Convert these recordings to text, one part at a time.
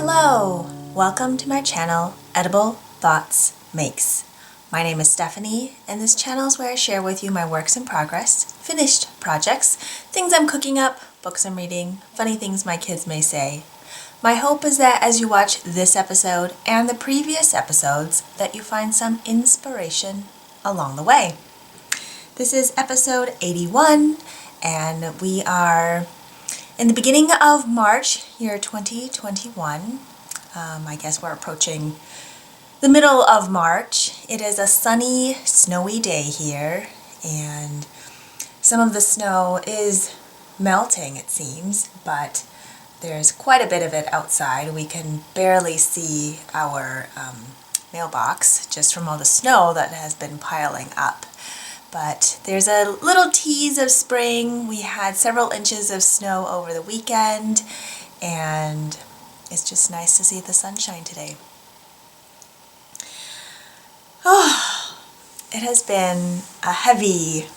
Hello! Welcome to my channel, Edible Thoughts Makes. My name is Stephanie, and this channel is where I share with you my works in progress, finished projects, things I'm cooking up, books I'm reading, funny things my kids may say. My hope is that as you watch this episode and the previous episodes, that you find some inspiration along the way. This is episode 81, and we are in the beginning of March, year 2021. I guess we're approaching the middle of March. It is a sunny, snowy day here, and some of the snow is melting, it seems, but there's quite a bit of it outside. We can barely see our mailbox just from all the snow that has been piling up. But there's a little tease of spring. We had several inches of snow over the weekend, and it's just nice to see the sunshine today. Oh, it has been a heavy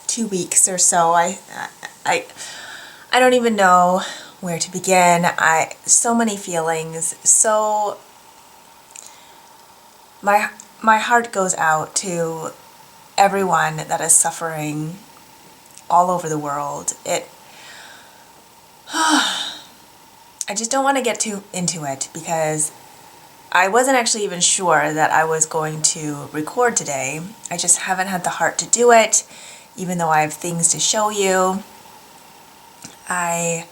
2 weeks or so. I don't even know where to begin. So many feelings. So my heart goes out to everyone that is suffering all over the world. I just don't want to get too into it because I wasn't actually even sure that I was going to record today. I just haven't had the heart to do it, even though I have things to show you. I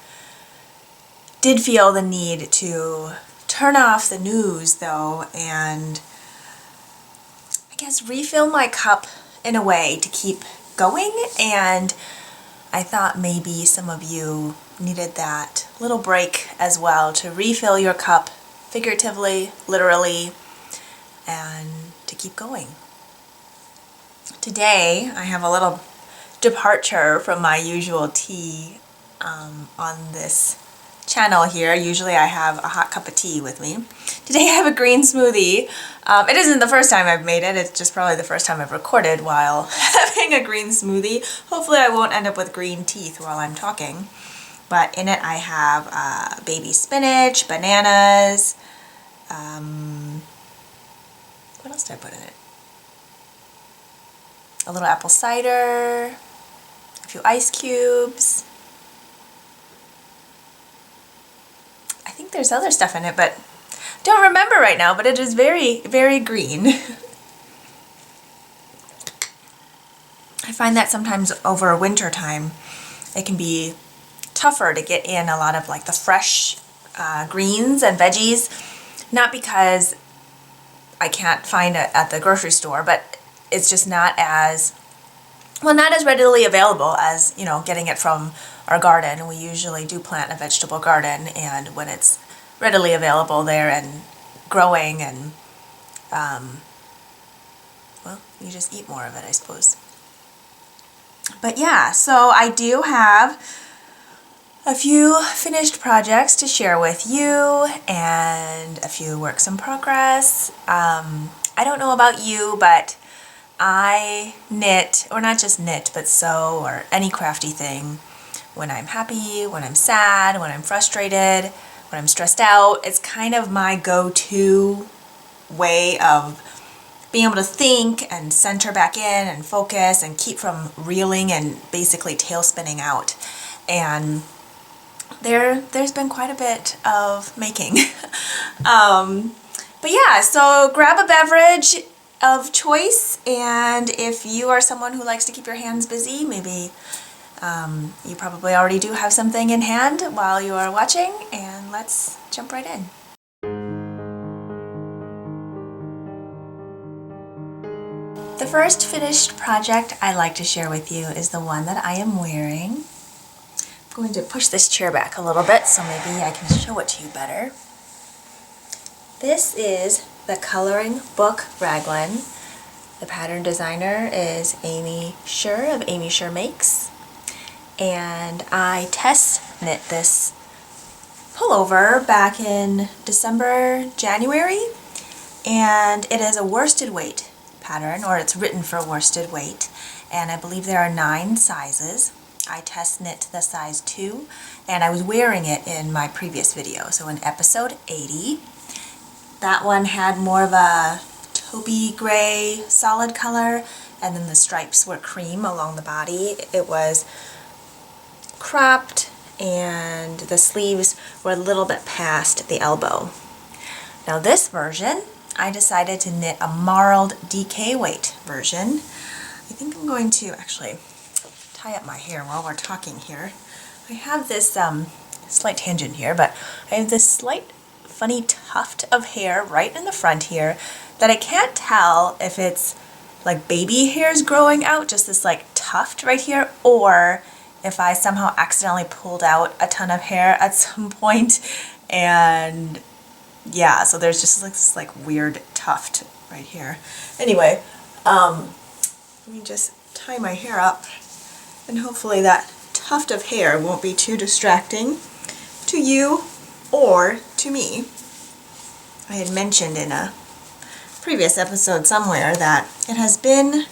did feel the need to turn off the news though, and I guess refill my cup in a way to keep going, and I thought maybe some of you needed that little break as well, to refill your cup figuratively, literally, and to keep going. Today I have a little departure from my usual tea on this channel here. Usually I have a hot cup of tea with me. Today I have a green smoothie. It isn't the first time I've made it, it's just probably the first time I've recorded while having a green smoothie. Hopefully I won't end up with green teeth while I'm talking. But in it I have baby spinach, bananas, what else did I put in it? A little apple cider, a few ice cubes. I think there's other stuff in it, but don't remember right now, but it is very, very green. I find that sometimes over winter time, it can be tougher to get in a lot of like the fresh greens and veggies, not because I can't find it at the grocery store, but it's just not as readily available as, you know, getting it from our garden. We usually do plant a vegetable garden, and when it's readily available there and growing, and well, you just eat more of it, I suppose. But yeah, so I do have a few finished projects to share with you and a few works in progress. I don't know about you, but I knit, or not just knit, but sew, or any crafty thing when I'm happy, when I'm sad, when I'm frustrated, when I'm stressed out. It's kind of my go-to way of being able to think and center back in and focus and keep from reeling and basically tail spinning out. And there's been quite a bit of making. But yeah, so grab a beverage of choice, and if you are someone who likes to keep your hands busy, maybe you probably already do have something in hand while you are watching, and let's jump right in. The first finished project I like to share with you is the one that I am wearing. I'm going to push this chair back a little bit so maybe I can show it to you better. This is the coloring book raglan. The pattern designer is Amy Scher of Amy Scher Makes, and I test knit this pullover back in December, January, and it is a worsted weight pattern, or it's written for worsted weight, and I believe there are 9 sizes. I test knit the size 2, and I was wearing it in my previous video. So in episode 80, that one had more of a taupey gray solid color, and then the stripes were cream along the body. It was cropped, and the sleeves were a little bit past the elbow. Now this version, I decided to knit a marled DK weight version. I think I'm going to actually tie up my hair while we're talking here. I have this slight tangent here, but I have this slight funny tuft of hair right in the front here that I can't tell if it's like baby hairs growing out, just this like tuft right here, or if I somehow accidentally pulled out a ton of hair at some point, and yeah, so there's just like this like weird tuft right here. Anyway, let me just tie my hair up, and hopefully that tuft of hair won't be too distracting to you or to me. I had mentioned in a previous episode somewhere that it has been,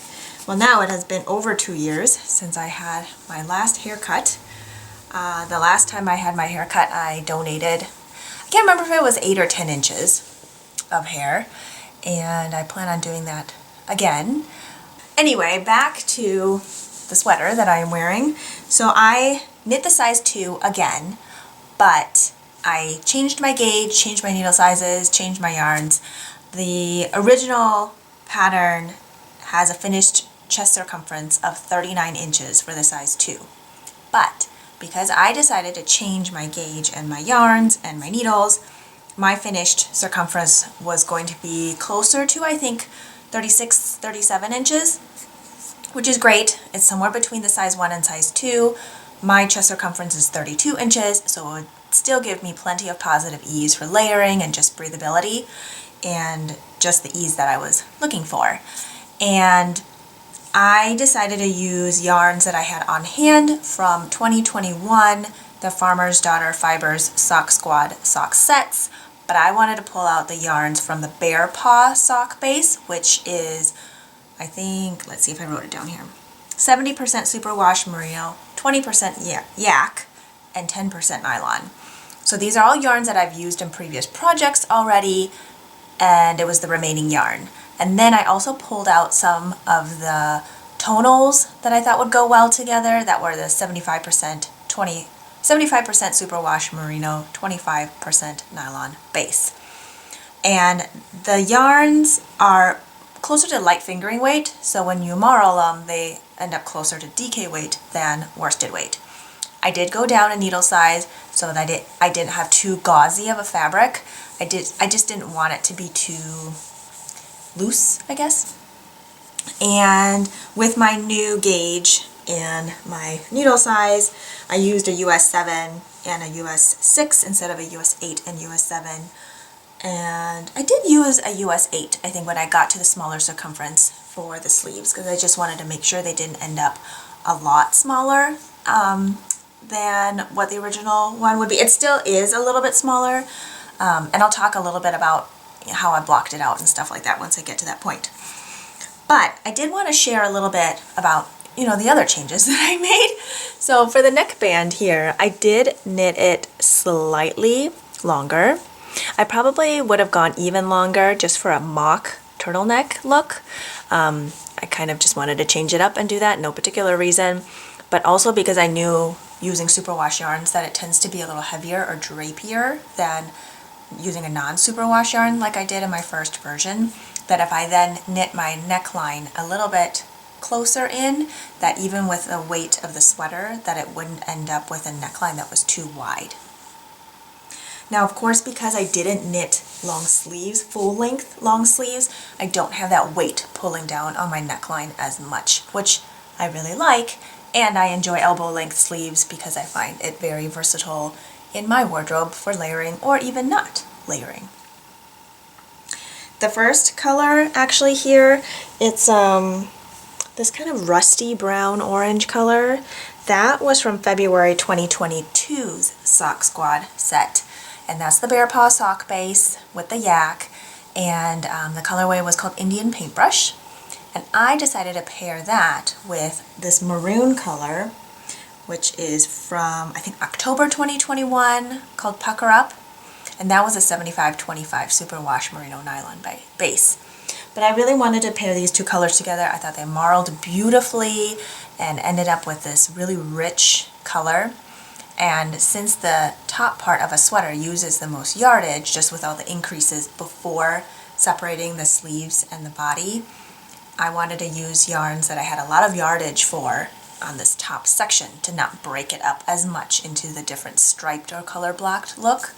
well, now it has been over 2 years since I had my last haircut. The last time I had my haircut, I donated, I can't remember if it was 8 or 10 inches of hair, and I plan on doing that again. Anyway, back to the sweater that I am wearing. So I knit the size 2 again, but I changed my gauge, changed my needle sizes, changed my yarns. The original pattern has a finished chest circumference of 39 inches for the size 2. But because I decided to change my gauge and my yarns and my needles, my finished circumference was going to be closer to, I think, 36, 37 inches, which is great. It's somewhere between the size 1 and size 2. My chest circumference is 32 inches, so it would still give me plenty of positive ease for layering and just breathability and just the ease that I was looking for. And I decided to use yarns that I had on hand from 2021, the Farmer's Daughter Fibers Sock Squad sock sets, but I wanted to pull out the yarns from the Bear Paw sock base, which is, I think, let's see if I wrote it down here, 70% superwash merino, 20% yak, and 10% nylon. So these are all yarns that I've used in previous projects already, and it was the remaining yarn. And then I also pulled out some of the tonals that I thought would go well together, that were the 75% superwash merino, 25% nylon base. And the yarns are closer to light fingering weight, so when you marl them, they end up closer to DK weight than worsted weight. I did go down a needle size so that I didn't have too gauzy of a fabric. I just didn't want it to be too loose, I guess. And with my new gauge and my needle size, I used a US 7 and a US 6 instead of a US 8 and US 7. And I did use a US 8, I think, when I got to the smaller circumference for the sleeves, because I just wanted to make sure they didn't end up a lot smaller than what the original one would be. It still is a little bit smaller, and I'll talk a little bit about how I blocked it out and stuff like that once I get to that point. But I did want to share a little bit about, the other changes that I made. So for the neckband here, I did knit it slightly longer. I probably would have gone even longer just for a mock turtleneck look. I kind of just wanted to change it up and do that, no particular reason, but also because I knew using superwash yarns that it tends to be a little heavier or drapier than using a non-superwash yarn like I did in my first version, that if I then knit my neckline a little bit closer in, that even with the weight of the sweater, that it wouldn't end up with a neckline that was too wide. Now, of course, because I didn't knit long sleeves, full-length long sleeves, I don't have that weight pulling down on my neckline as much, which I really like, and I enjoy elbow-length sleeves because I find it very versatile in my wardrobe for layering or even not layering. The first color actually here, it's this kind of rusty brown orange color. That was from February 2022's Sock Squad set. And that's the Bear Paw sock base with the yak, and the colorway was called Indian Paintbrush. And I decided to pair that with this maroon color, which is from, I think, October 2021, called Pucker Up. And that was a 75-25 superwash merino nylon base. But I really wanted to pair these two colors together. I thought they marled beautifully and ended up with this really rich color. And since the top part of a sweater uses the most yardage, just with all the increases before separating the sleeves and the body, I wanted to use yarns that I had a lot of yardage for on this top section to not break it up as much into the different striped or color blocked look.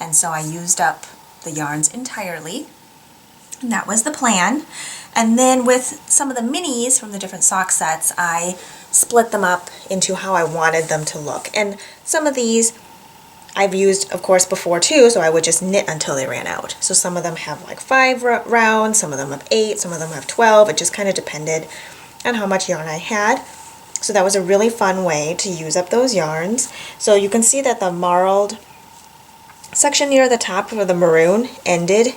And so I used up the yarns entirely, and that was the plan. And then with some of the minis from the different sock sets, I split them up into how I wanted them to look. And some of these I've used, of course, before too, so I would just knit until they ran out. So some of them have like 5 rounds, some of them have 8, some of them have 12. It just kind of depended on how much yarn I had. So that was a really fun way to use up those yarns. So you can see that the marled section near the top where the maroon ended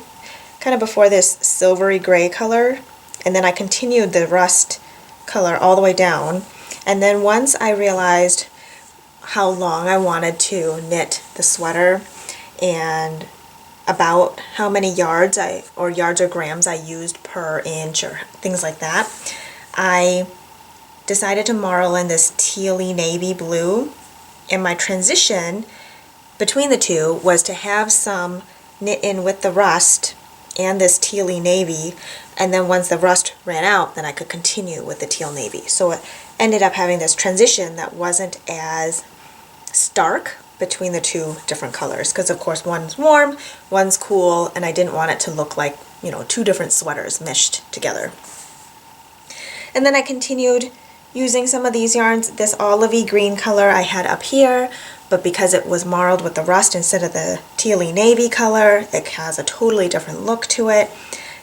kind of before this silvery gray color, and then I continued the rust color all the way down. And then once I realized how long I wanted to knit the sweater and about how many yards or grams I used per inch or things like that, I decided to marl in this tealy navy blue. And my transition between the two was to have some knit in with the rust and this tealy navy, and then once the rust ran out, then I could continue with the teal navy. So it ended up having this transition that wasn't as stark between the two different colors, because of course one's warm, one's cool, and I didn't want it to look like, you know, two different sweaters meshed together. And then I continued using some of these yarns. This olivey green color I had up here, but because it was marled with the rust instead of the tealy navy color, it has a totally different look to it.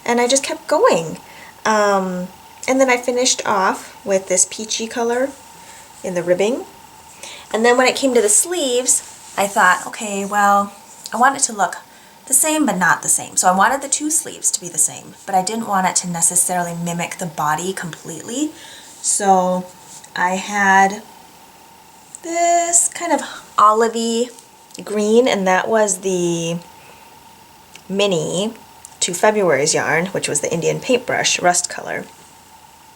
And I just kept going. And then I finished off with this peachy color in the ribbing. And then when it came to the sleeves, I thought, okay, well, I want it to look the same but not the same. So I wanted the two sleeves to be the same, but I didn't want it to necessarily mimic the body completely. So I had this kind of olivey green, and that was the mini to February's yarn, which was the Indian paintbrush rust color.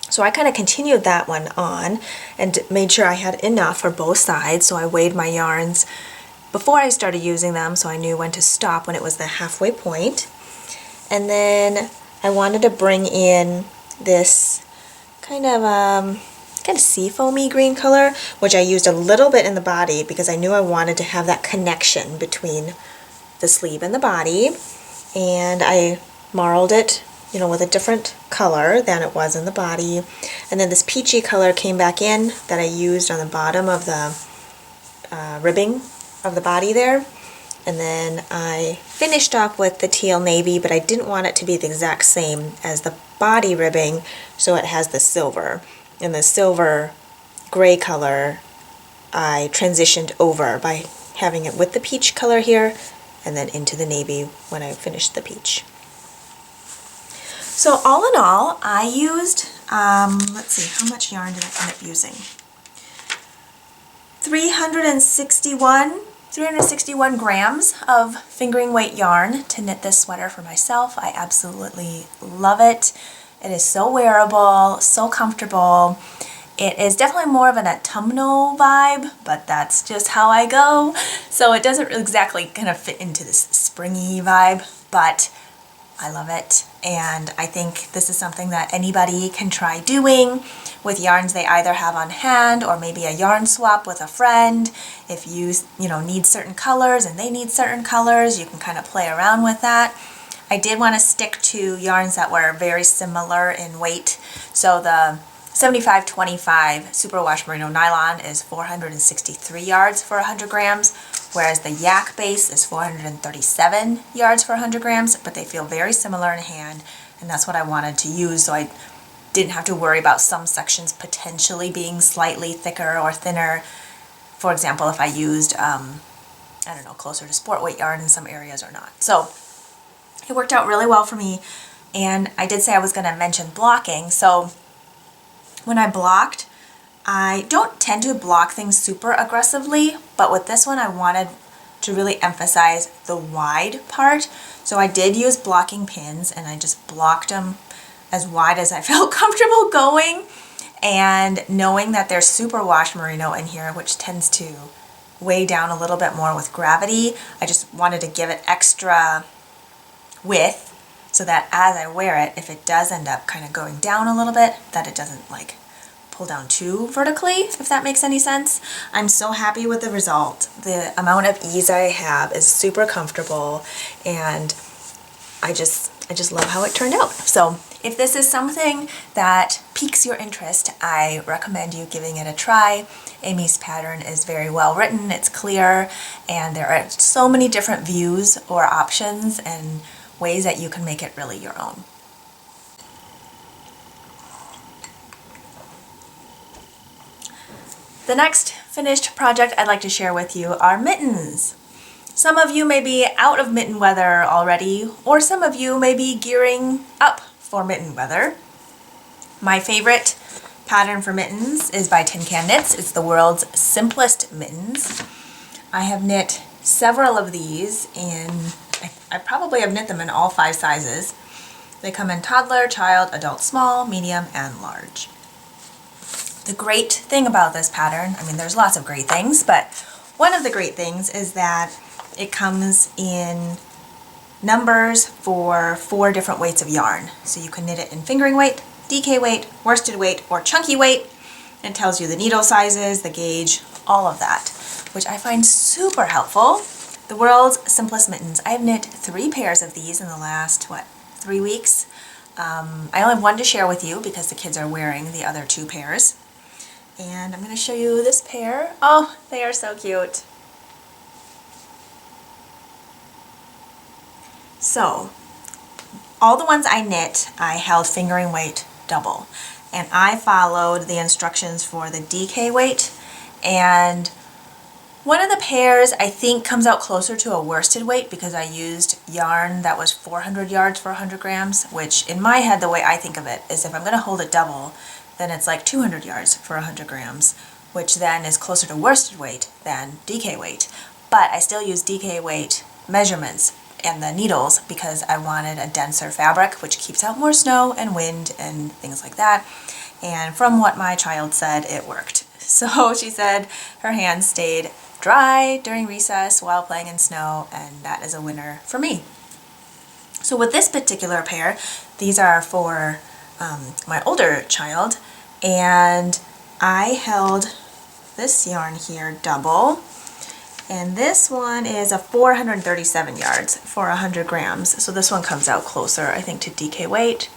So I kind of continued that one on and made sure I had enough for both sides. So I weighed my yarns before I started using them, so I knew when to stop when it was the halfway point. And then I wanted to bring in this kind of seafoamy green color, which I used a little bit in the body because I knew I wanted to have that connection between the sleeve and the body. And I marled it, you know, with a different color than it was in the body. And then this peachy color came back in that I used on the bottom of the ribbing of the body there. And then I finished off with the teal navy, but I didn't want it to be the exact same as the body ribbing, so it has the silver. And the silver gray color I transitioned over by having it with the peach color here and then into the navy when I finished the peach. So all in all, I used, let's see, how much yarn did I end up using? 361 grams of fingering weight yarn to knit this sweater for myself. I absolutely love it. It is so wearable, so comfortable. It is definitely more of an autumnal vibe, but that's just how I go. So it doesn't exactly kind of fit into this springy vibe, but I love it. And I think this is something that anybody can try doing with yarns they either have on hand or maybe a yarn swap with a friend. If you need certain colors and they need certain colors, you can kind of play around with that. I did want to stick to yarns that were very similar in weight. So the 75-25 superwash merino nylon is 463 yards for 100 grams, whereas the yak base is 437 yards for 100 grams, but they feel very similar in hand, and that's what I wanted to use, so I didn't have to worry about some sections potentially being slightly thicker or thinner. For example, if I used, closer to sport weight yarn in some areas or not. So it worked out really well for me, and I did say I was going to mention blocking. So when I blocked, I don't tend to block things super aggressively, but with this one I wanted to really emphasize the wide part. So I did use blocking pins and I just blocked them as wide as I felt comfortable going. And knowing that there's super wash merino in here, which tends to weigh down a little bit more with gravity, I just wanted to give it extra width so that as I wear it, if it does end up kind of going down a little bit, that it doesn't like pull down too vertically, if that makes any sense. I'm so happy with the result. The amount of ease I have is super comfortable, and I just love how it turned out. So if this is something that piques your interest, I recommend you giving it a try. Amy's pattern is very well written, it's clear, and there are so many different views or options and ways that you can make it really your own. The next finished project I'd like to share with you are mittens. Some of you may be out of mitten weather already, or some of you may be gearing up for mitten weather. My favorite pattern for mittens is by Tin Can Knits. It's the world's simplest mittens. I have knit several of these in, I probably have knit them in all 5 sizes. They come in toddler, child, adult small, medium, and large. The great thing about this pattern, I mean there's lots of great things, but one of the great things is that it comes in numbers for 4 different weights of yarn. So you can knit it in fingering weight, DK weight, worsted weight, or chunky weight. It tells you the needle sizes, the gauge, all of that, which I find super helpful. The world's simplest mittens. I've knit 3 pairs of these in the last, 3 weeks. I only have one to share with you because the kids are wearing the other 2 pairs. And I'm going to show you this pair. Oh, they are so cute. So, all the ones I knit, I held fingering weight double. And I followed the instructions for the DK weight. And one of the pairs I think comes out closer to a worsted weight because I used yarn that was 400 yards for 100 grams, which in my head, the way I think of it is if I'm going to hold it double, then it's like 200 yards for 100 grams, which then is closer to worsted weight than DK weight. But I still use DK weight measurements and the needles because I wanted a denser fabric which keeps out more snow and wind and things like that. And from what my child said, it worked. So she said her hands stayed dry during recess while playing in snow, and that is a winner for me. So with this particular pair, these are for my older child, and I held this yarn here double, and this one is a 437 yards for 100 grams. So this one comes out closer, I think, to DK weight.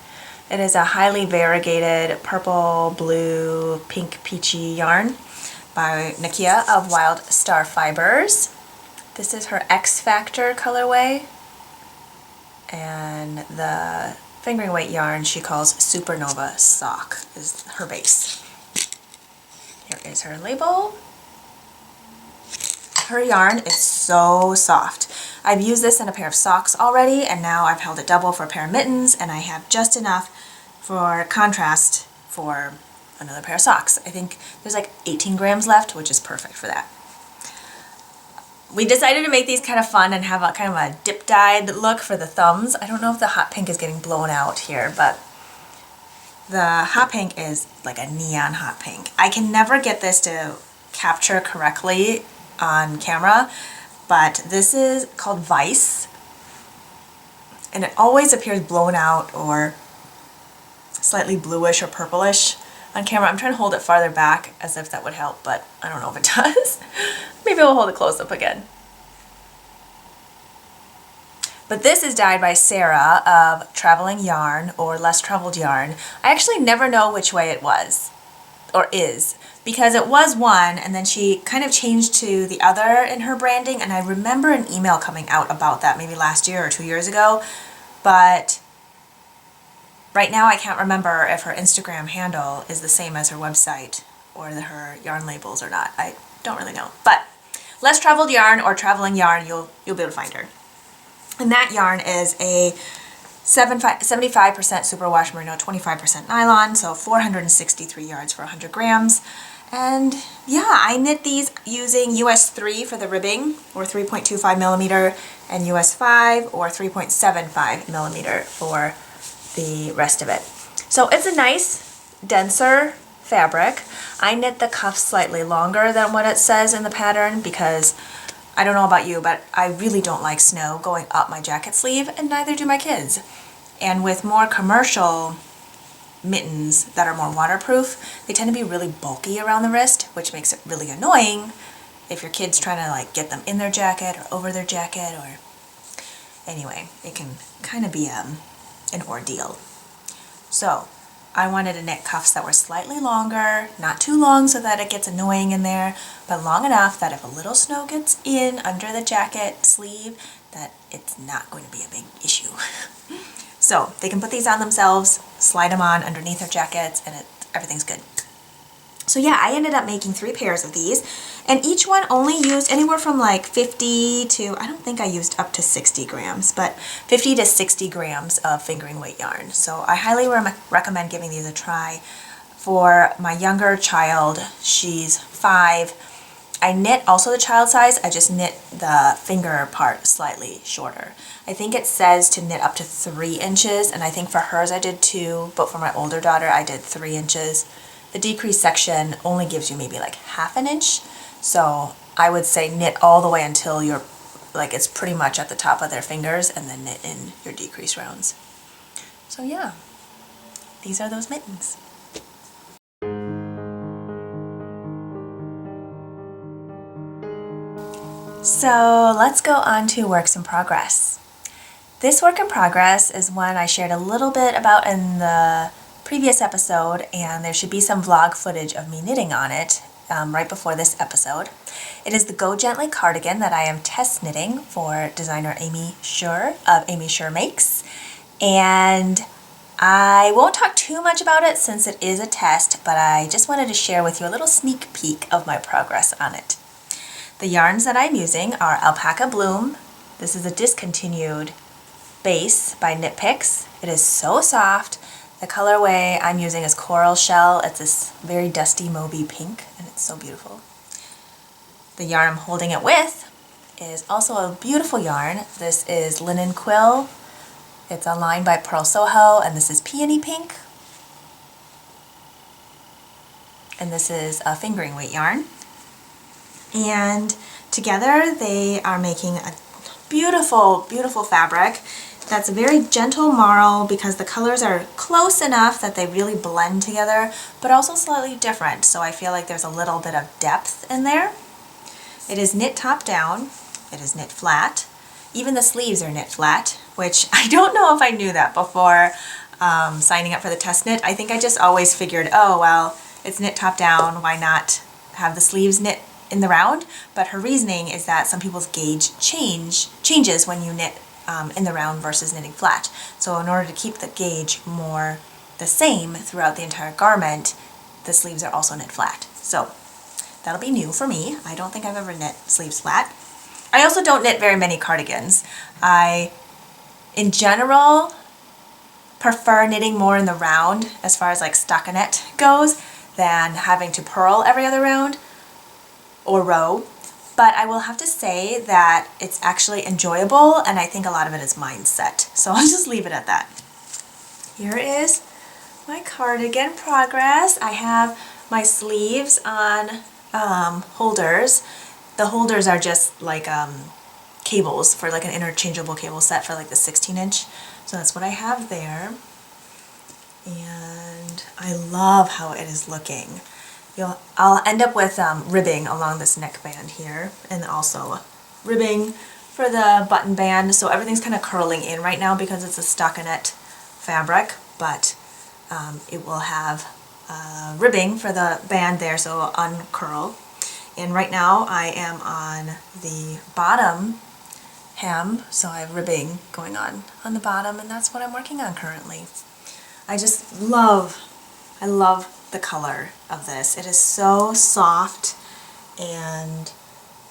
It is a highly variegated purple, blue, pink, peachy yarn by Nakia of Wild Star Fibers. This is her X Factor colorway, and the fingering weight yarn she calls Supernova Sock is her base. Here is her label. Her yarn is so soft. I've used this in a pair of socks already, and now I've held it double for a pair of mittens, and I have just enough for contrast for another pair of socks. I think there's like 18 grams left, which is perfect for that. We decided to make these kind of fun and have a kind of a dip-dyed look for the thumbs. I don't know if the hot pink is getting blown out here, but the hot pink is like a neon hot pink. I can never get this to capture correctly on camera, but this is called Vice, and it always appears blown out or slightly bluish or purplish on camera. I'm trying to hold it farther back as if that would help, but I don't know if it does. Maybe we'll hold it close up again. But this is dyed by Sarah of Traveling Yarn or Less Traveled Yarn. I actually never know which way it was or is, because it was one and then she kind of changed to the other in her branding, and I remember an email coming out about that maybe last year or 2 years ago, but right now I can't remember if her Instagram handle is the same as her website or her yarn labels or not. I don't really know. But Less Traveled Yarn or Traveling Yarn, you'll be able to find her. And that yarn is a 75% superwash merino, 25% nylon, so 463 yards for 100 grams. And yeah, I knit these using US 3 for the ribbing, or 3.25 millimeter, and US 5 or 3.75 millimeter for the rest of it. So it's a nice, denser fabric. I knit the cuffs slightly longer than what it says in the pattern because I don't know about you, but I really don't like snow going up my jacket sleeve, and neither do my kids. And with more commercial mittens that are more waterproof, they tend to be really bulky around the wrist, which makes it really annoying if your kid's trying to like get them in their jacket or over their jacket, or anyway, it can kind of be an ordeal. So I wanted to knit cuffs that were slightly longer, not too long so that it gets annoying in there, but long enough that if a little snow gets in under the jacket sleeve, that it's not going to be a big issue. So they can put these on themselves, slide them on underneath their jackets, and everything's good. So yeah, I ended up making 3 pairs of these, and each one only used anywhere from like 50 to, I don't think I used up to 60 grams, but 50 to 60 grams of fingering weight yarn. So I highly recommend giving these a try. For my younger child, she's 5, I knit also the child size, I just knit the finger part slightly shorter. I think it says to knit up to 3 inches, and I think for hers I did 2, but for my older daughter I did 3 inches. The decrease section only gives you maybe like ½ an inch, so I would say knit all the way until you're like it's pretty much at the top of their fingers, and then knit in your decrease rounds. So yeah, these are those mittens. So let's go on to works in progress. This work in progress is one I shared a little bit about in the previous episode, and there should be some vlog footage of me knitting on it right before this episode. It is the Go Gently cardigan that I am test knitting for designer Amy Shure of Amy Shure Makes, and I won't talk too much about it since it is a test, but I just wanted to share with you a little sneak peek of my progress on it. The yarns that I'm using are Alpaca Bloom. This is a discontinued base by Knit Picks. It is so soft. The colorway I'm using is Coral Shell. It's this very dusty mauvey pink, and it's so beautiful. The yarn I'm holding it with is also a beautiful yarn. This is Linen Quill. It's a line by Pearl Soho, and this is Peony Pink. And this is a fingering weight yarn. And together they are making a beautiful, beautiful fabric that's a very gentle marl because the colors are close enough that they really blend together, but also slightly different, so I feel like there's a little bit of depth in there. It is knit top down, it is knit flat. Even the sleeves are knit flat, which I don't know if I knew that before signing up for the test knit. I think I just always figured, oh well, it's knit top down, why not have the sleeves knit in the round? But her reasoning is that some people's gauge changes when you knit in the round versus knitting flat. So in order to keep the gauge more the same throughout the entire garment, the sleeves are also knit flat. So that'll be new for me. I don't think I've ever knit sleeves flat. I also don't knit very many cardigans. I, in general, prefer knitting more in the round as far as like stockinette goes than having to purl every other round or row, but I will have to say that it's actually enjoyable, and I think a lot of it is mindset. So I'll just leave it at that. Here is my cardigan progress. I have my sleeves on holders. The holders are just like cables for like an interchangeable cable set for like the 16-inch. So that's what I have there. And I love how it is looking. I'll end up with ribbing along this neckband here, and also ribbing for the button band, so everything's kind of curling in right now because it's a stockinette fabric, but it will have ribbing for the band there, so it'll uncurl. And right now I am on the bottom hem, so I have ribbing going on the bottom, and that's what I'm working on currently. I love the color of this. It is so soft and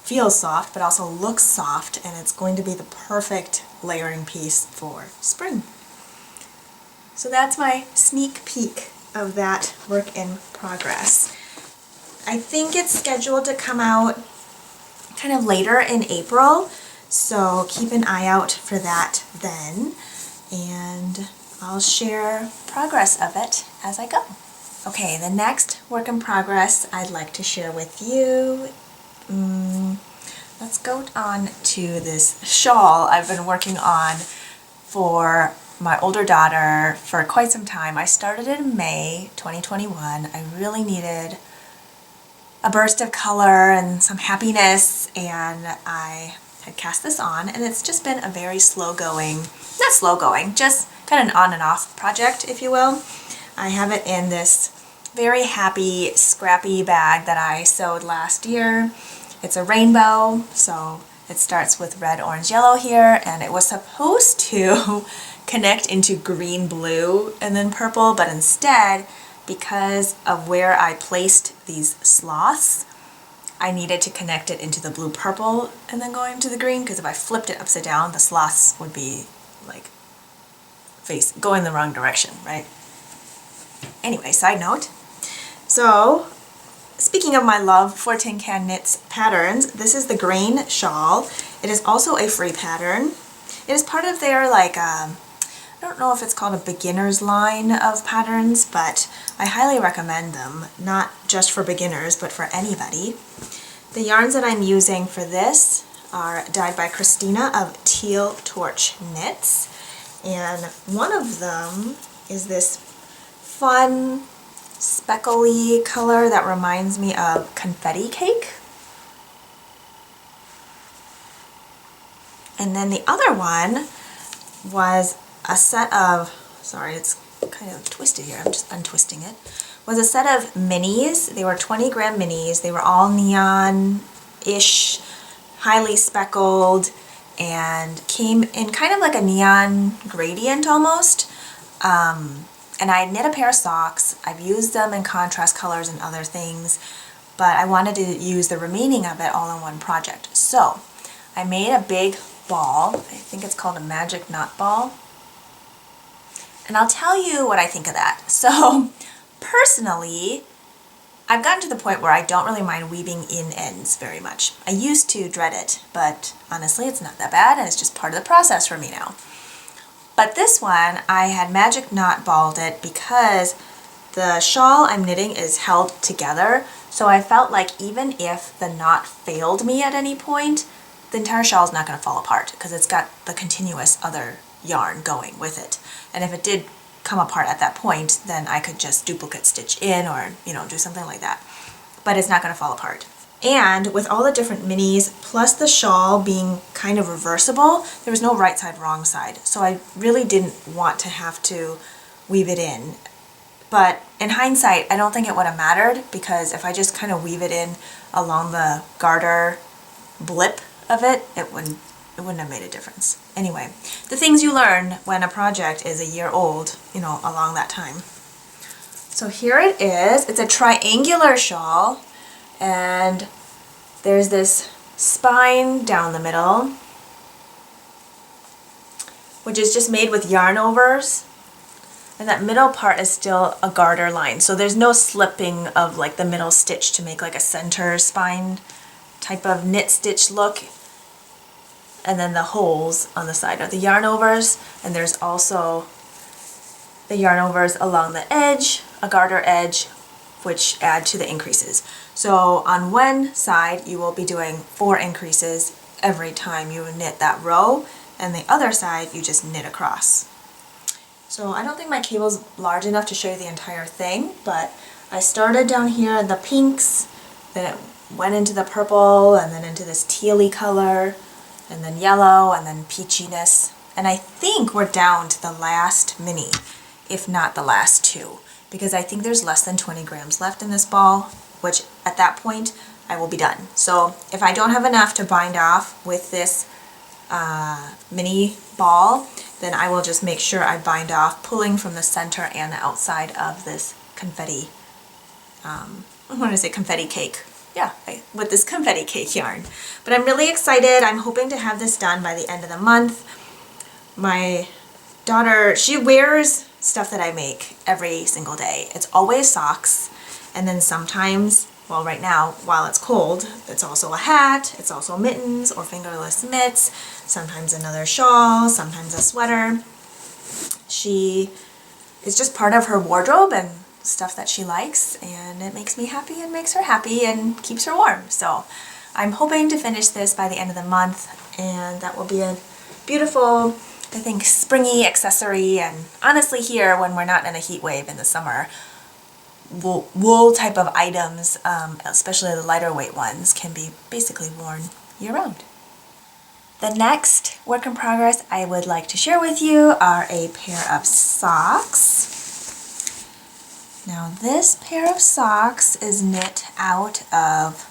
feels soft, but also looks soft, and it's going to be the perfect layering piece for spring. So that's my sneak peek of that work in progress. I think it's scheduled to come out kind of later in April, so keep an eye out for that then, and I'll share progress of it as I go. Okay, the next work in progress I'd like to share with you, let's go on to this shawl I've been working on for my older daughter for quite some time. I started in May 2021. I really needed a burst of color and some happiness, and I had cast this on, and it's just been a very slow going, not slow going, just kind of an on and off project, if you will. I have it in this very happy, scrappy bag that I sewed last year. It's a rainbow, so it starts with red, orange, yellow here, and it was supposed to connect into green, blue, and then purple, but instead, because of where I placed these sloths, I needed to connect it into the blue, purple, and then going to the green, because if I flipped it upside down, the sloths would be like going the wrong direction, right? Anyway, side note. So, speaking of my love for Tin Can Knits patterns, this is the grain shawl. It is also a free pattern. It is part of their I don't know if it's called a beginner's line of patterns, but I highly recommend them, not just for beginners, but for anybody. The yarns that I'm using for this are dyed by Kristina of Teal Torch Knits, and one of them is this fun speckly color that reminds me of confetti cake. And then the other one was a set of, sorry, it's kind of twisted here, I'm just untwisting it, was a set of minis. They were 20-gram minis. They were all neon-ish, highly speckled, and came in kind of like a neon gradient almost. And I knit a pair of socks. I've used them in contrast colors and other things, but I wanted to use the remaining of it all in one project. So I made a big ball. I think it's called a magic knot ball. And I'll tell you what I think of that. So personally, I've gotten to the point where I don't really mind weaving in ends very much. I used to dread it, but honestly it's not that bad, and it's just part of the process for me now. But this one, I had magic knot balled it because the shawl I'm knitting is held together, so I felt like even if the knot failed me at any point, the entire shawl is not going to fall apart because it's got the continuous other yarn going with it. And if it did come apart at that point, then I could just duplicate stitch in or, do something like that. But it's not going to fall apart. And with all the different minis, plus the shawl being kind of reversible, there was no right side, wrong side. So I really didn't want to have to weave it in. But in hindsight, I don't think it would have mattered, because if I just kind of weave it in along the garter blip of it, it wouldn't have made a difference. Anyway, the things you learn when a project is a year old, along that time. So here it is. It's a triangular shawl, and there's this spine down the middle, which is just made with yarn overs, and that middle part is still a garter line, so there's no slipping of like the middle stitch to make like a center spine type of knit stitch look. And then the holes on the side are the yarn overs, and there's also the yarn overs along the edge, a garter edge, which add to the increases. So on one side you will be doing 4 increases every time you knit that row, and the other side you just knit across. So I don't think my cable's large enough to show you the entire thing, but I started down here in the pinks, then it went into the purple, and then into this tealy color, and then yellow, and then peachiness. And I think we're down to the last mini, if not the last 2, because I think there's less than 20 grams left in this ball, which at that point I will be done. So if I don't have enough to bind off with this mini ball, then I will just make sure I bind off, pulling from the center and the outside of this confetti, I want to say confetti cake. Yeah, with this confetti cake yarn. But I'm really excited. I'm hoping to have this done by the end of the month. My daughter, she wears stuff that I make every single day. It's always socks, and then sometimes well, right now, while it's cold, it's also a hat, it's also mittens or fingerless mitts, sometimes another shawl, sometimes a sweater. She is just part of her wardrobe and stuff that she likes, and it makes me happy and makes her happy and keeps her warm. So I'm hoping to finish this by the end of the month, and that will be a beautiful, I think, springy accessory. And honestly, here, when we're not in a heat wave in the summer, wool type of items, especially the lighter weight ones, can be basically worn year-round. The next work in progress I would like to share with you are a pair of socks. Now this pair of socks is knit out of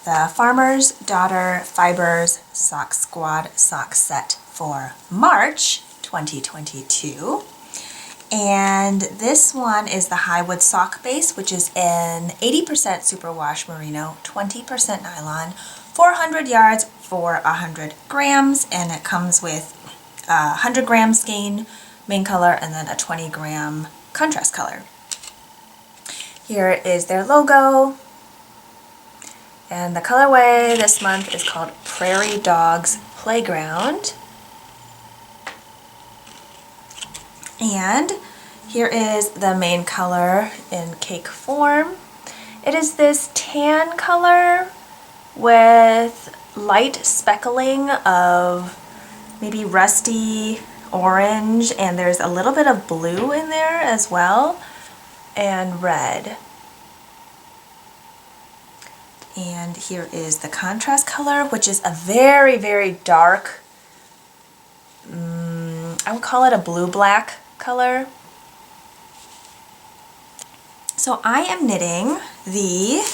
the Farmer's Daughter Fibers Sock Squad sock set for March 2022. And this one is the Highwood sock base, which is in 80% superwash merino, 20% nylon, 400 yards for 100 grams, and it comes with a 100 gram skein main color and then a 20 gram contrast color. Here is their logo, and the colorway this month is called Prairie Dogs Playground. And here is the main color in cake form. It is this tan color with light speckling of maybe rusty orange, and there's a little bit of blue in there as well, and red. And here is the contrast color, which is a very, very dark, I would call it a blue-black color. So I am knitting the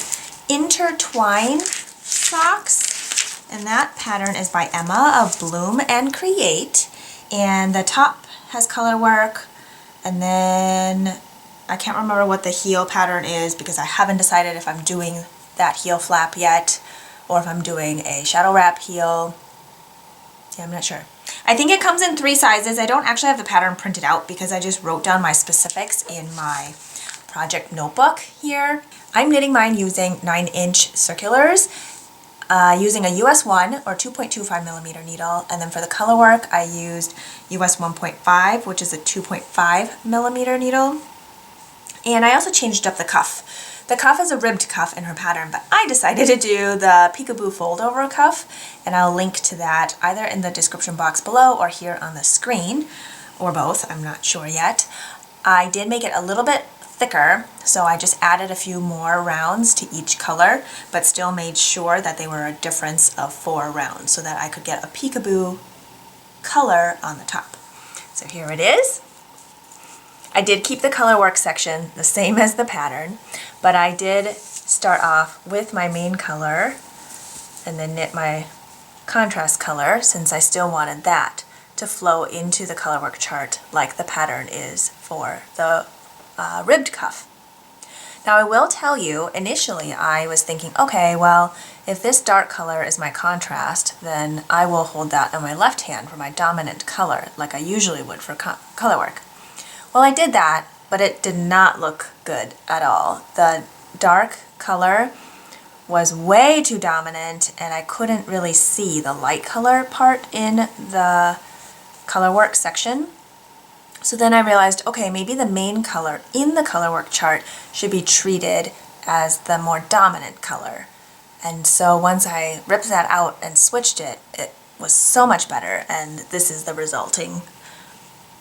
Intertwine socks, and that pattern is by Emma of Bloom and Create, and the top has color work, and then I can't remember what the heel pattern is because I haven't decided if I'm doing that heel flap yet or if I'm doing a shadow wrap heel. Yeah, I'm not sure. I think it comes in 3 sizes. I don't actually have the pattern printed out because I just wrote down my specifics in my project notebook here. I'm knitting mine using 9-inch circulars, using a US 1 or 2.25 millimeter needle, and then for the color work I used US 1.5, which is a 2.5 millimeter needle. And I also changed up the cuff. The cuff is a ribbed cuff in her pattern, but I decided to do the peekaboo fold over cuff, and I'll link to that either in the description box below or here on the screen, or both, I'm not sure yet. I did make it a little bit thicker, so I just added a few more rounds to each color, but still made sure that they were a difference of 4 rounds so that I could get a peekaboo color on the top. So here it is. I did keep the color work section the same as the pattern, but I did start off with my main color and then knit my contrast color since I still wanted that to flow into the color work chart like the pattern is for the ribbed cuff. Now I will tell you, initially I was thinking, okay, well, if this dark color is my contrast, then I will hold that in my left hand for my dominant color, like I usually would for color work. Well, I did that, but it did not look good at all. The dark color was way too dominant, and I couldn't really see the light color part in the color work section. So then I realized, okay, maybe the main color in the color work chart should be treated as the more dominant color. And so once I ripped that out and switched it, it was so much better, and this is the resulting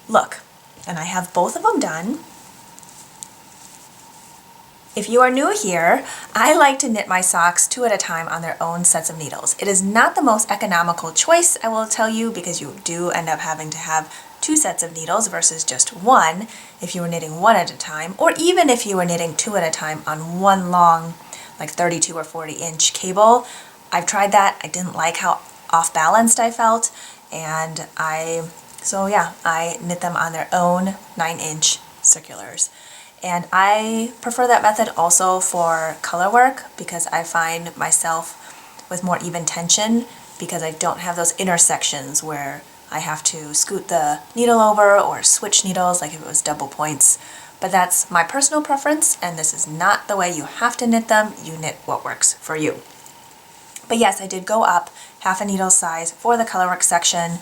look. And I have both of them done. If you are new here, I like to knit my socks 2 at a time on their own sets of needles. It is not the most economical choice, I will tell you, because you do end up having to have 2 sets of needles versus just 1 if you were knitting 1 at a time, or even if you were knitting 2 at a time on one long, like 32 or 40 inch cable. I've tried that. I didn't like how off balanced I felt, and so yeah, I knit them on their own 9-inch circulars. And I prefer that method also for color work because I find myself with more even tension because I don't have those intersections where I have to scoot the needle over or switch needles like if it was double points. but that's my personal preference, and this is not the way you have to knit them. You knit what works for you. But yes, I did go up half a needle size for the colorwork section,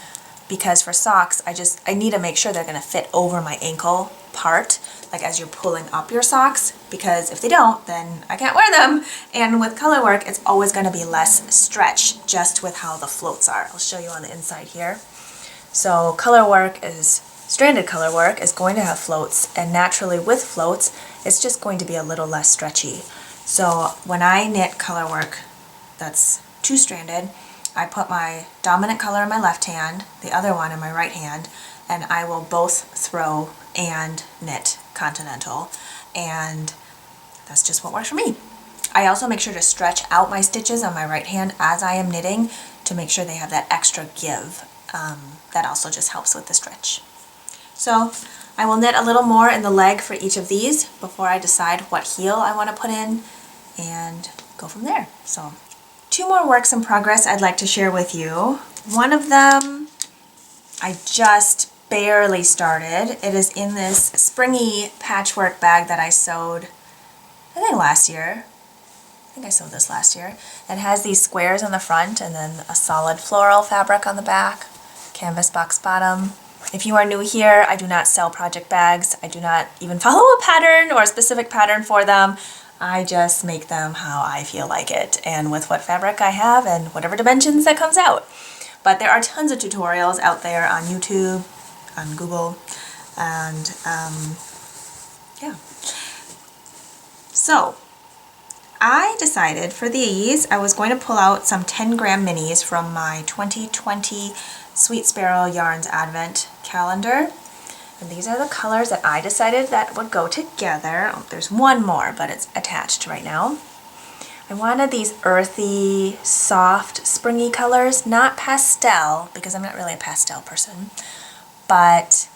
because for socks, I need to make sure they're gonna fit over my ankle part, like as you're pulling up your socks, because if they don't, then I can't wear them. And with colorwork, it's always gonna be less stretch just with how the floats are. I'll show you on the inside here. So stranded colorwork is going to have floats, and naturally with floats, it's just going to be a little less stretchy. So when I knit colorwork that's two-stranded, I put my dominant color in my left hand, the other one in my right hand, and I will both throw and knit continental, and that's just what works for me. I also make sure to stretch out my stitches on my right hand as I am knitting to make sure they have that extra give. That also just helps with the stretch. So I will knit a little more in the leg for each of these before I decide what heel I want to put in and go from there. So 2 more works in progress I'd like to share with you. One of them I just barely started. It is in this springy patchwork bag that I sewed, I think last year. I think I sewed this last year. It has these squares on the front and then a solid floral fabric on the back, canvas box bottom. If you are new here, I do not sell project bags. I do not even follow a pattern or a specific pattern for them. I just make them how I feel like it and with what fabric I have and whatever dimensions that comes out. But there are tons of tutorials out there on YouTube, on Google, and yeah. So I decided for these I was going to pull out some 10-gram minis from my 2020 Sweet Sparrow Yarns Advent calendar. And these are the colors that I decided that would go together. Oh, there's one more, but it's attached right now. I wanted these earthy, soft, springy colors, not pastel, because I'm not really a pastel person. But,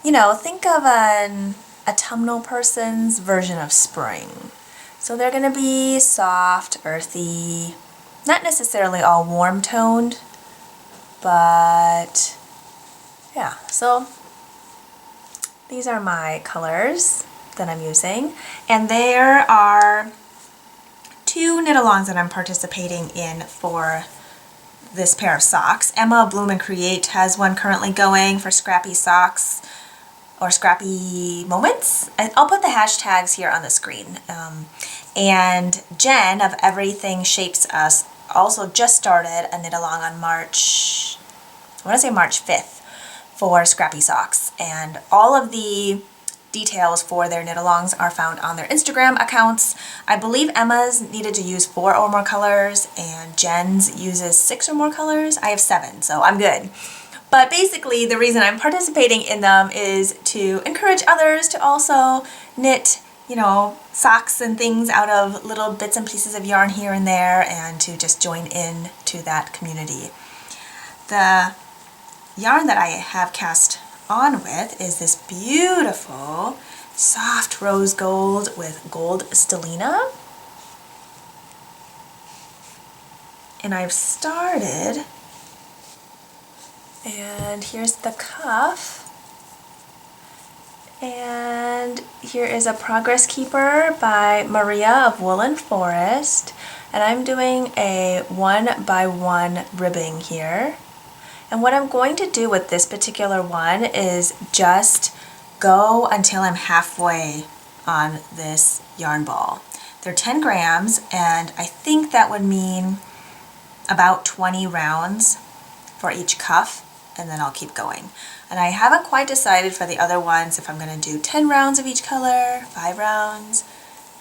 you know, think of an autumnal person's version of spring. So they're going to be soft, earthy, not necessarily all warm-toned, but yeah, so these are my colors that I'm using, and there are 2 knit-alongs that I'm participating in for this pair of socks. Emma Bloom and Create has one currently going for scrappy socks or scrappy moments. I'll put the hashtags here on the screen. And Jen of Everything Shapes Us also just started a knit-along on March 5th. For scrappy socks, and all of the details for their knit-alongs are found on their Instagram accounts. I believe Emma's needed to use 4 or more colors and Jen's uses 6 or more colors. I have 7, so I'm good. But basically the reason I'm participating in them is to encourage others to also knit, you know, socks and things out of little bits and pieces of yarn here and there, and to just join in to that community. The yarn that I have cast on with is this beautiful soft rose gold with gold stellina. And I've started, and here's the cuff, and here is a progress keeper by Maria of Woolen Forest, and I'm doing a 1x1 ribbing here. And what I'm going to do with this particular one is just go until I'm halfway on this yarn ball. They're 10 grams, and I think that would mean about 20 rounds for each cuff, and then I'll keep going. And I haven't quite decided for the other ones if I'm going to do 10 rounds of each color, 5 rounds,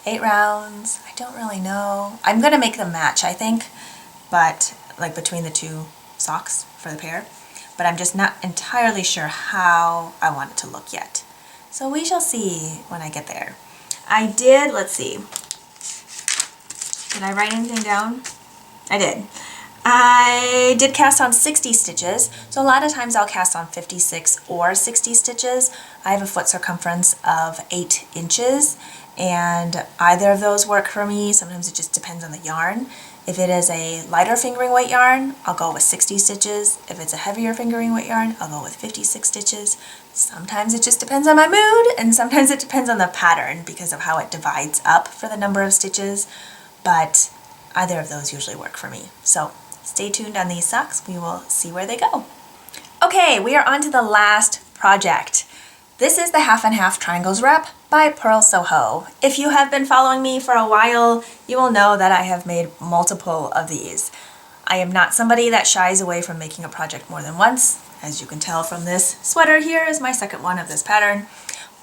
8 rounds. I don't really know. I'm going to make them match, I think, but like between the 2 socks for the pair, but I'm just not entirely sure how I want it to look yet. So we shall see when I get there. I did, let's see, did I write anything down? I did. I did cast on 60 stitches, so a lot of times I'll cast on 56 or 60 stitches. I have a foot circumference of 8 inches, and either of those work for me. Sometimes it just depends on the yarn. If it is a lighter fingering weight yarn, I'll go with 60 stitches. If it's a heavier fingering weight yarn, I'll go with 56 stitches. Sometimes it just depends on my mood, and sometimes it depends on the pattern because of how it divides up for the number of stitches, but either of those usually work for me. So stay tuned on these socks. We will see where they go. Okay, we are on to the last project. This is the half and half triangles wrap by Pearl Soho. If you have been following me for a while, you will know that I have made multiple of these. I am not somebody that shies away from making a project more than once. As you can tell from this sweater here is my second one of this pattern.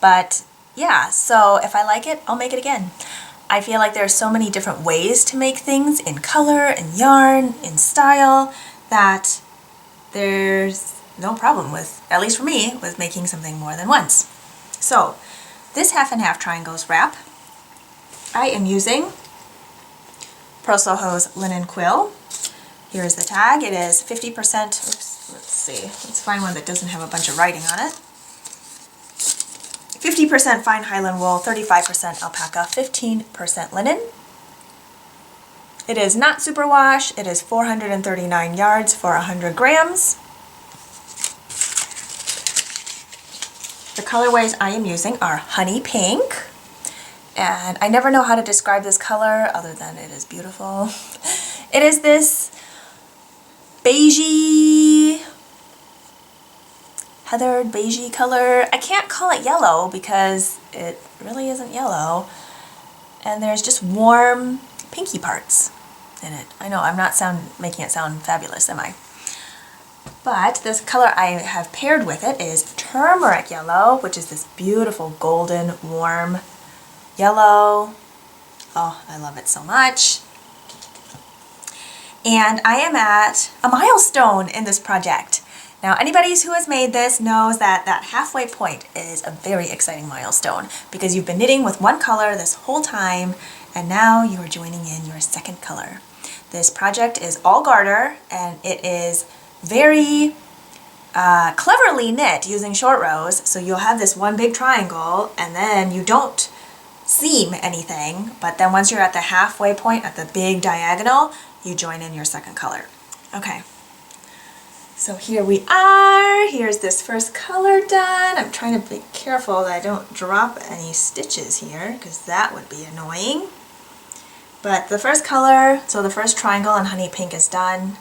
But yeah, so if I like it, I'll make it again. I feel like there are so many different ways to make things in color, in yarn, in style, that there's no problem with, at least for me, with making something more than once. So this half and half triangles wrap, I am using Pearl Soho's linen quill. Here's the tag. It is 50%, oops, let's see, let's find one that doesn't have a bunch of writing on it. 50% fine Highland wool, 35% alpaca, 15% linen. It is not superwash. It is 439 yards for 100 grams. The colorways I am using are honey pink, and I never know how to describe this color other than it is beautiful. It is this beigey, heathered beigey color. I can't call it yellow because it really isn't yellow, and there's just warm pinky parts in it. I know I'm not making it sound fabulous, am I? But this color I have paired with it is turmeric yellow, which is this beautiful golden warm yellow. Oh, I love it so much. And I am at a milestone in this project. Now, anybody who has made this knows that that halfway point is a very exciting milestone because you've been knitting with one color this whole time, and now you are joining in your second color. This project is all garter, and it is very cleverly knit using short rows, so you'll have this one big triangle and then you don't seam anything, but then once you're at the halfway point at the big diagonal, you join in your second color. Okay, so here we are. Here's this first color done. I'm trying to be careful that I don't drop any stitches here because that would be annoying. But the first color, so the first triangle in honey pink is done.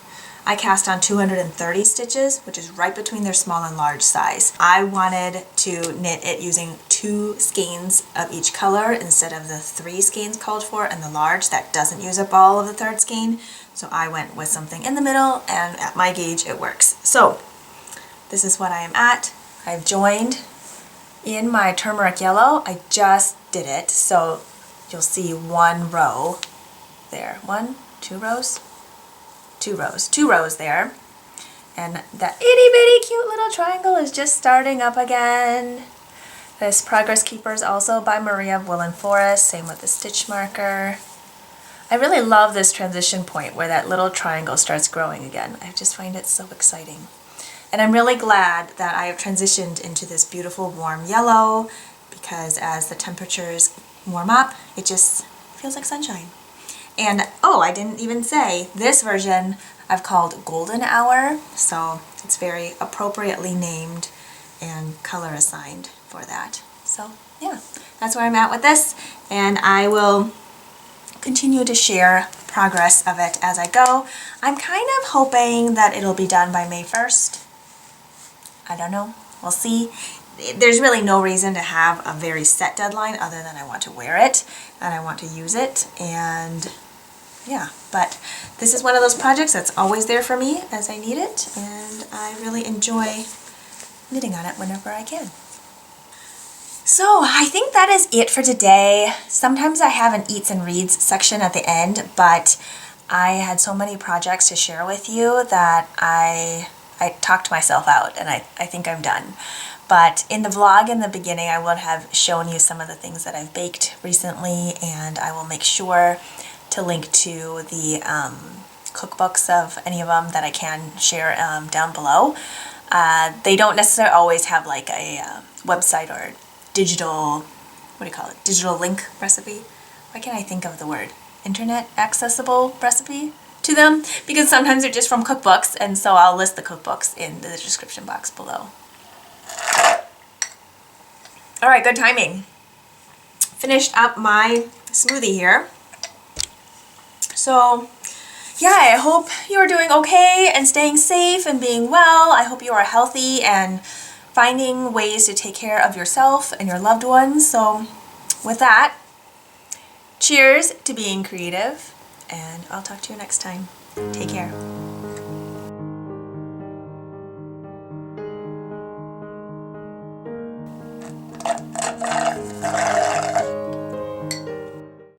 I cast on 230 stitches, which is right between their small and large size. I wanted to knit it using 2 skeins of each color instead of the 3 skeins called for and the large that doesn't use up all of the third skein. So I went with something in the middle, and at my gauge it works. So this is what I am at. I've joined in my turmeric yellow. I just did it, so you'll see one row there. 1, 2 rows? 2 rows. 2 rows there. And that itty bitty cute little triangle is just starting up again. This Progress Keeper is also by Maria of Woolen Forest, same with the stitch marker. I really love this transition point where that little triangle starts growing again. I just find it so exciting. And I'm really glad that I have transitioned into this beautiful warm yellow because as the temperatures warm up, it just feels like sunshine. And oh, I didn't even say, this version I've called Golden Hour, so it's very appropriately named and color assigned for that. So yeah, that's where I'm at with this, and I will continue to share progress of it as I go. I'm kind of hoping that it'll be done by May 1st. I don't know, we'll see. There's really no reason to have a very set deadline other than I want to wear it and I want to use it, and yeah, but this is one of those projects that's always there for me as I need it, and I really enjoy knitting on it whenever I can. So I think that is it for today. Sometimes I have an eats and reads section at the end, but I had so many projects to share with you that I talked myself out, and I think I'm done. But in the vlog in the beginning, I would have shown you some of the things that I've baked recently, and I will make sure to link to the cookbooks of any of them that I can share down below. They don't necessarily always have like a website or digital, what do you call it, digital link recipe? Why can't I think of the word? internet accessible recipe to them, because sometimes they're just from cookbooks, and so I'll list the cookbooks in the description box below. All right, good timing. Finished up my smoothie here. So yeah, I hope you are doing okay and staying safe and being well. I hope you are healthy and finding ways to take care of yourself and your loved ones. So with that, cheers to being creative, and I'll talk to you next time. Take care.